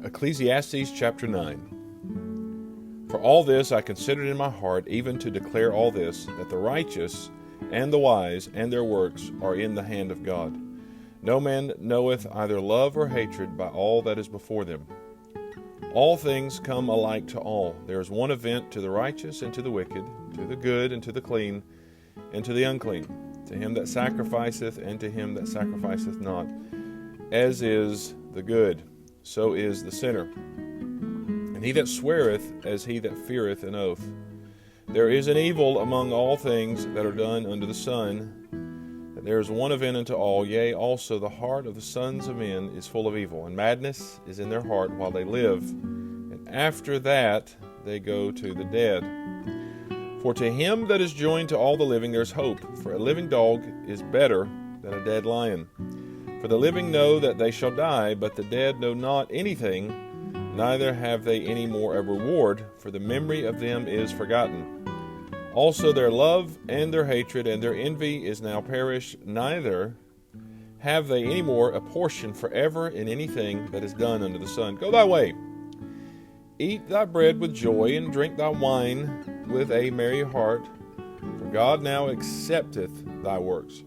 Ecclesiastes chapter 9. For all this I considered in my heart, even to declare all this, that the righteous and the wise and their works are in the hand of God. No man knoweth either love or hatred by all that is before them. All things come alike to all. There is one event to the righteous and to the wicked, to the good and to the clean, and to the unclean, to him that sacrificeth and to him that sacrificeth not. As is the good, so is the sinner. And he that sweareth, as he that feareth an oath. There is an evil among all things that are done under the sun, that there is one event unto all, yea, also the heart of the sons of men is full of evil, and madness is in their heart while they live, and after that they go to the dead. For to him that is joined to all the living there is hope, for a living dog is better than a dead lion. For the living know that they shall die, but the dead know not anything, neither have they any more a reward, for the memory of them is forgotten. Also their love and their hatred and their envy is now perished, neither have they any more a portion forever in anything that is done under the sun. Go thy way. Eat thy bread with joy, and drink thy wine with a merry heart, for God now accepteth thy works.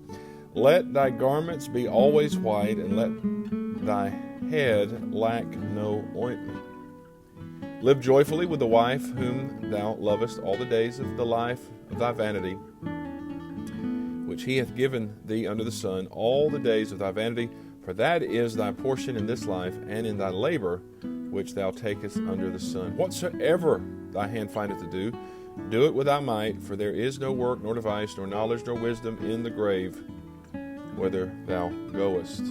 Let thy garments be always white, and let thy head lack no ointment. Live joyfully with the wife whom thou lovest all the days of the life of thy vanity, which he hath given thee under the sun, all the days of thy vanity, for that is thy portion in this life, and in thy labor which thou takest under the sun. Whatsoever thy hand findeth to do, do it with thy might, for there is no work, nor device, nor knowledge, nor wisdom in the grave, whither thou goest.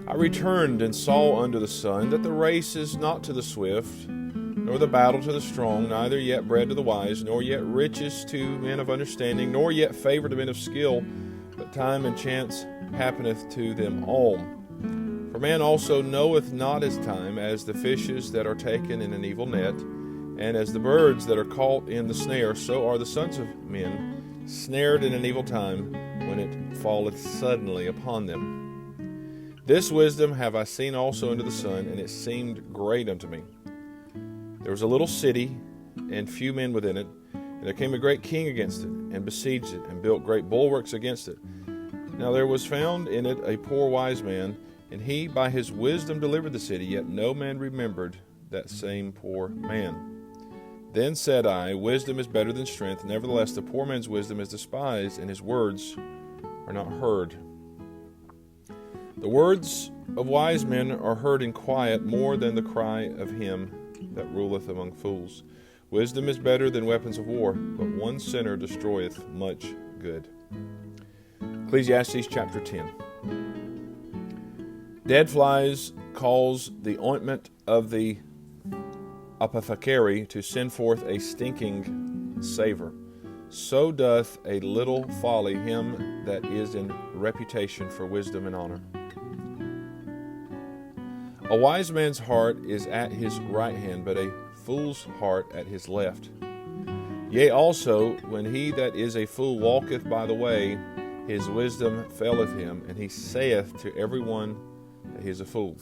I returned and saw under the sun that the race is not to the swift, nor the battle to the strong, neither yet bread to the wise, nor yet riches to men of understanding, nor yet favor to men of skill, but time and chance happeneth to them all. For man also knoweth not his time, as the fishes that are taken in an evil net, and as the birds that are caught in the snare, so are the sons of men snared in an evil time, when it falleth suddenly upon them. This wisdom have I seen also under the sun, and it seemed great unto me. There was a little city, and few men within it, and there came a great king against it, and besieged it, and built great bulwarks against it. Now there was found in it a poor wise man, and he by his wisdom delivered the city, yet no man remembered that same poor man. Then said I, wisdom is better than strength, nevertheless the poor man's wisdom is despised, and his words are not heard. The words of wise men are heard in quiet more than the cry of him that ruleth among fools. Wisdom is better than weapons of war, but one sinner destroyeth much good. Ecclesiastes chapter 10. Dead flies cause the ointment of the apothecary to send forth a stinking savor. So doth a little folly him that is in reputation for wisdom and honor. A wise man's heart is at his right hand, but a fool's heart at his left. Yea, also, when he that is a fool walketh by the way, his wisdom faileth him, and he saith to every one that he is a fool.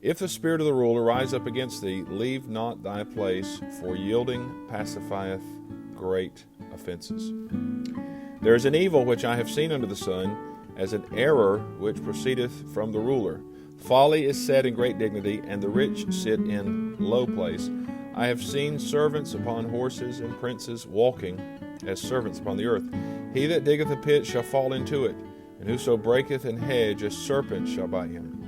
If the spirit of the ruler rise up against thee, leave not thy place, for yielding pacifieth great offenses. There is an evil which I have seen under the sun, as an error which proceedeth from the ruler. Folly is set in great dignity, and the rich sit in low place. I have seen servants upon horses, and princes walking as servants upon the earth. He that diggeth a pit shall fall into it, and whoso breaketh an hedge, a serpent shall bite him.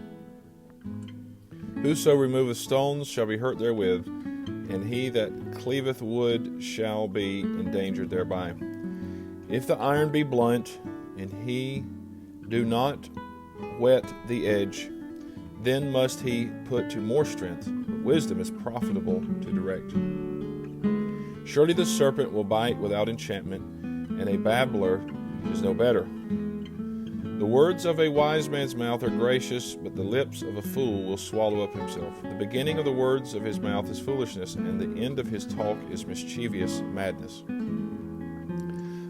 Whoso removeth stones shall be hurt therewith, and he that cleaveth wood shall be endangered thereby. If the iron be blunt, and he do not whet the edge, then must he put to more strength. But wisdom is profitable to direct. Surely the serpent will bite without enchantment, and a babbler is no better. The words of a wise man's mouth are gracious, but the lips of a fool will swallow up himself. The beginning of the words of his mouth is foolishness, and the end of his talk is mischievous madness.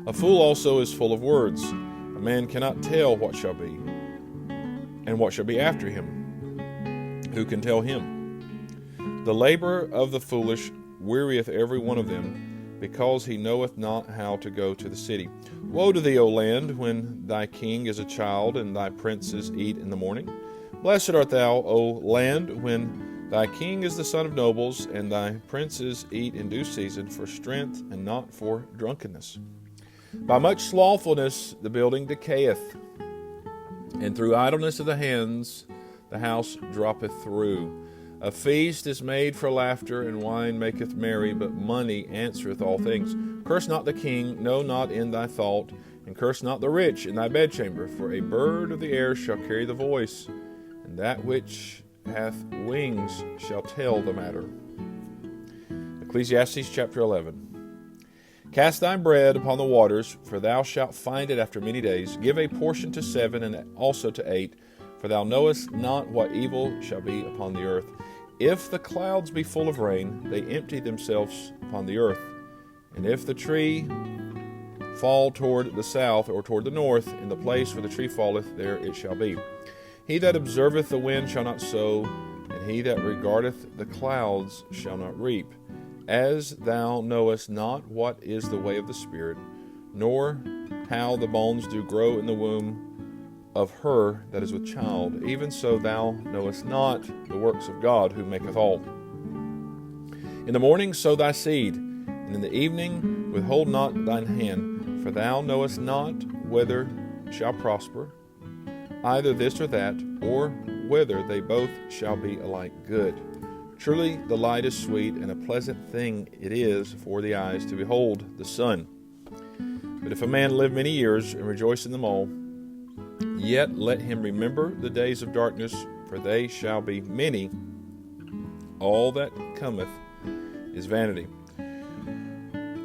A fool also is full of words, man cannot tell what shall be, and what shall be after him. Who can tell him? The labor of the foolish wearieth every one of them, because he knoweth not how to go to the city. Woe to thee, O land, when thy king is a child, and thy princes eat in the morning. Blessed art thou, O land, when thy king is the son of nobles, and thy princes eat in due season, for strength and not for drunkenness. By much slothfulness the building decayeth, and through idleness of the hands the house droppeth through. A feast is made for laughter, and wine maketh merry, but money answereth all things. Curse not the king, no, not in thy thought, and curse not the rich in thy bedchamber, for a bird of the air shall carry the voice, and that which hath wings shall tell the matter. Ecclesiastes chapter 11. Cast thy bread upon the waters, for thou shalt find it after many days. Give a portion to 7, and also to 8, for thou knowest not what evil shall be upon the earth. If the clouds be full of rain, they empty themselves upon the earth. And if the tree fall toward the south or toward the north, in the place where the tree falleth, there it shall be. He that observeth the wind shall not sow, and he that regardeth the clouds shall not reap. As thou knowest not what is the way of the Spirit, nor how the bones do grow in the womb of her that is with child, even so thou knowest not the works of God who maketh all. In the morning sow thy seed, and in the evening withhold not thine hand, for thou knowest not whether shall prosper, either this or that, or whether they both shall be alike good. Truly the light is sweet, and a pleasant thing it is for the eyes to behold the sun. But if a man live many years, and rejoice in them all, yet let him remember the days of darkness, for they shall be many. All that cometh is vanity.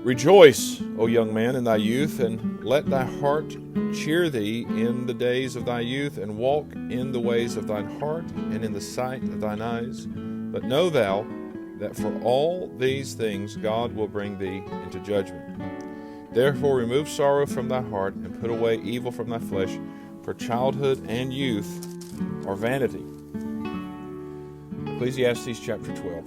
Rejoice, O young man, in thy youth, and let thy heart cheer thee in the days of thy youth, and walk in the ways of thine heart, and in the sight of thine eyes. But know thou that for all these things God will bring thee into judgment. Therefore remove sorrow from thy heart, and put away evil from thy flesh, for childhood and youth are vanity. Ecclesiastes chapter 12.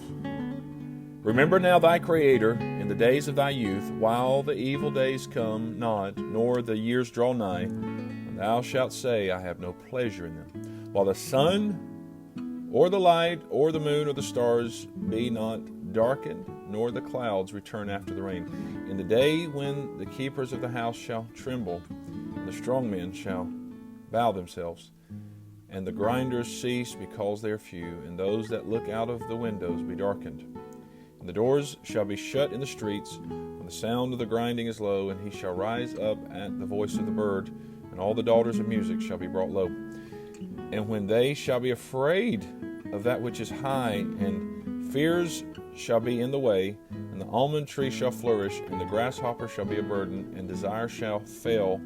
Remember now thy Creator in the days of thy youth, while the evil days come not, nor the years draw nigh, and thou shalt say, I have no pleasure in them. While the sun, or the light, or the moon, or the stars be not darkened, nor the clouds return after the rain. In the day when the keepers of the house shall tremble, and the strong men shall bow themselves, and the grinders cease because they are few, and those that look out of the windows be darkened. And the doors shall be shut in the streets, when the sound of the grinding is low, and he shall rise up at the voice of the bird, and all the daughters of music shall be brought low. And when they shall be afraid of that which is high, and fears shall be in the way, and the almond tree shall flourish, and the grasshopper shall be a burden, and desire shall fail,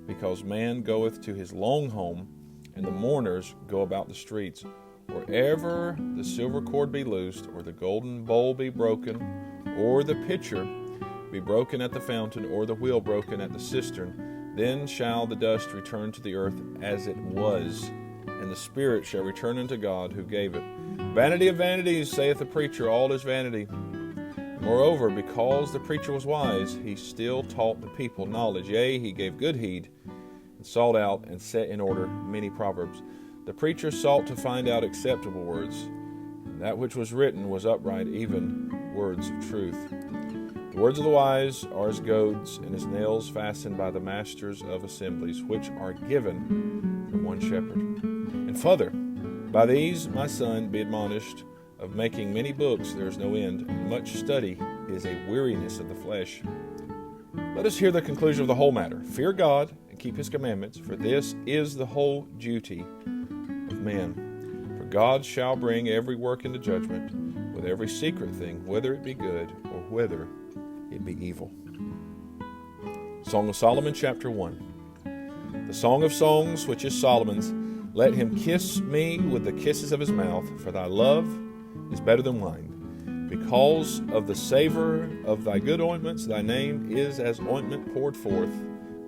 because man goeth to his long home, and the mourners go about the streets. Wherever the silver cord be loosed, or the golden bowl be broken, or the pitcher be broken at the fountain, or the wheel broken at the cistern, then shall the dust return to the earth as it was, and the spirit shall return unto God who gave it. Vanity of vanities, saith the preacher, all is vanity. Moreover, because the preacher was wise, he still taught the people knowledge. Yea, he gave good heed, and sought out and set in order many proverbs. The preacher sought to find out acceptable words, and that which was written was upright, even words of truth. The words of the wise are as goads, and as nails fastened by the masters of assemblies, which are given from one shepherd. And further, by these, my son, be admonished. Of making many books there is no end, and much study is a weariness of the flesh. Let us hear the conclusion of the whole matter. Fear God and keep his commandments, for this is the whole duty of man. For God shall bring every work into judgment, with every secret thing, whether it be good or whether it be evil. Song of Solomon, chapter 1. The Song of Songs, which is Solomon's. Let him kiss me with the kisses of his mouth, for thy love is better than wine. Because of the savor of thy good ointments, thy name is as ointment poured forth.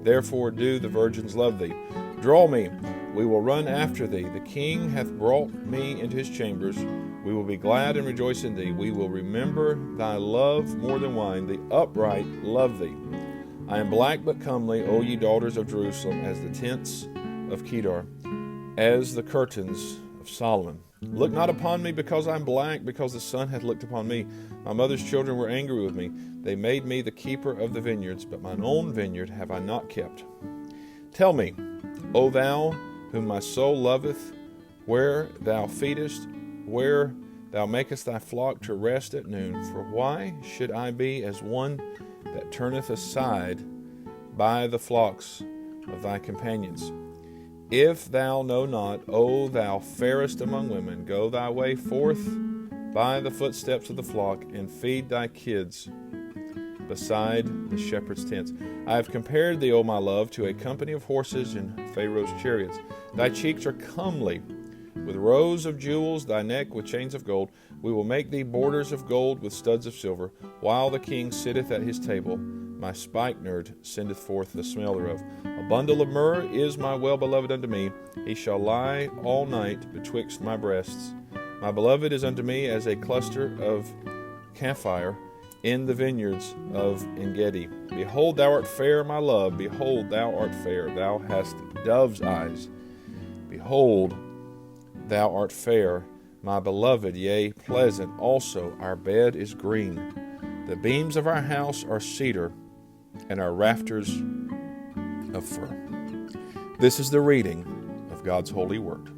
Therefore do the virgins love thee. Draw me, we will run after thee. The king hath brought me into his chambers. We will be glad and rejoice in thee. We will remember thy love more than wine. The upright love thee. I am black but comely, O ye daughters of Jerusalem, as the tents of Kedar, as the curtains of Solomon. Look not upon me because I am black, because the sun hath looked upon me. My mother's children were angry with me. They made me the keeper of the vineyards, but mine own vineyard have I not kept. Tell me, O thou whom my soul loveth, where thou feedest, where thou makest thy flock to rest at noon. For why should I be as one that turneth aside by the flocks of thy companions? If thou know not, O thou fairest among women, go thy way forth by the footsteps of the flock, and feed thy kids beside the shepherd's tents. I have compared thee, O my love, to a company of horses in Pharaoh's chariots. Thy cheeks are comely with rows of jewels, thy neck with chains of gold. We will make thee borders of gold with studs of silver. While the king sitteth at his table, my spikenard sendeth forth the smell thereof. A bundle of myrrh is my well-beloved unto me. He shall lie all night betwixt my breasts. My beloved is unto me as a cluster of camphire in the vineyards of En-gedi. Behold, thou art fair, my love. Behold, thou art fair. Thou hast dove's eyes. Behold, thou art fair, my beloved, yea, pleasant also. Our bed is green. The beams of our house are cedar, and our rafters of fir. This is the reading of God's holy word.